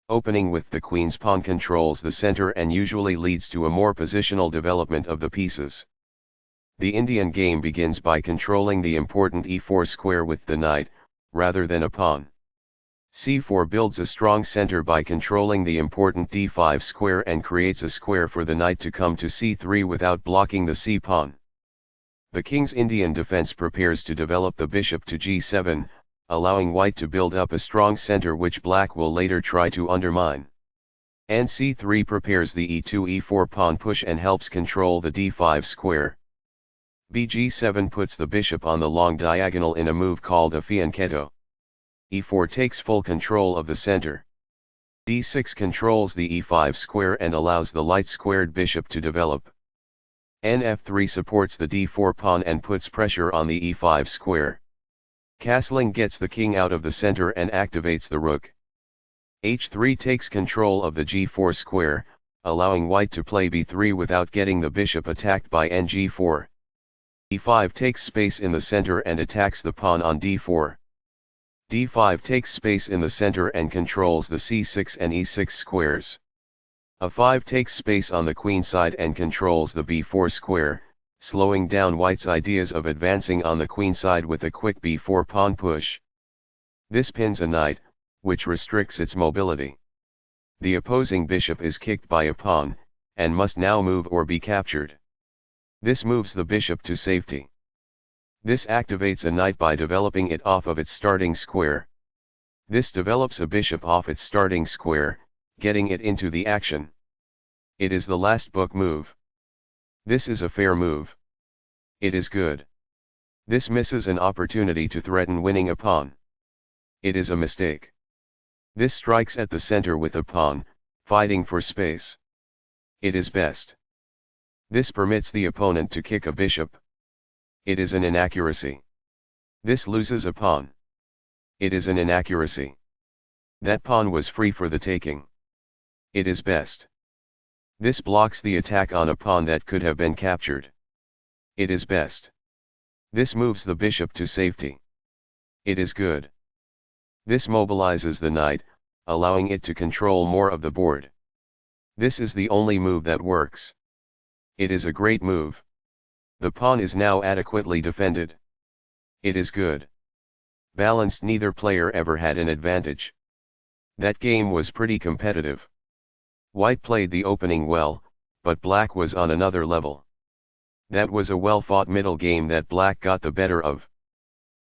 Opening with the queen's pawn controls the center and usually leads to a more positional development of the pieces. The Indian game begins by controlling the important e4 square with the knight, rather than a pawn. c4 builds a strong center by controlling the important d5 square and creates a square for the knight to come to c3 without blocking the c-pawn. The king's Indian defense prepares to develop the bishop to g7, allowing white to build up a strong center which black will later try to undermine. And c3 prepares the e2-e4 pawn push and helps control the d5 square. bg7 puts the bishop on the long diagonal in a move called a fianchetto. e4 takes full control of the center. d6 controls the e5 square and allows the light-squared bishop to develop. Nf3 supports the d4 pawn and puts pressure on the e5 square. Castling gets the king out of the center and activates the rook. h3 takes control of the g4 square, allowing white to play b3 without getting the bishop attacked by ng4. e5 takes space in the center and attacks the pawn on d4. d5 takes space in the center and controls the c6 and e6 squares. a5 takes space on the queen side and controls the b4 square, slowing down white's ideas of advancing on the queen side with a quick b4 pawn push. This pins a knight, which restricts its mobility. The opposing bishop is kicked by a pawn, and must now move or be captured. This moves the bishop to safety. This activates a knight by developing it off of its starting square. This develops a bishop off its starting square, getting it into the action. It is the last book move. This is a fair move. It is good. This misses an opportunity to threaten winning a pawn. It is a mistake. This strikes at the center with a pawn, fighting for space. It is best. This permits the opponent to kick a bishop. It is an inaccuracy. This loses a pawn. It is an inaccuracy. That pawn was free for the taking. It is best. This blocks the attack on a pawn that could have been captured. It is best. This moves the bishop to safety. It is good. This mobilizes the knight, allowing it to control more of the board. This is the only move that works. It is a great move. The pawn is now adequately defended. It is good. Balanced, neither player ever had an advantage. That game was pretty competitive. White played the opening well, but black was on another level. That was a well-fought middle game that black got the better of.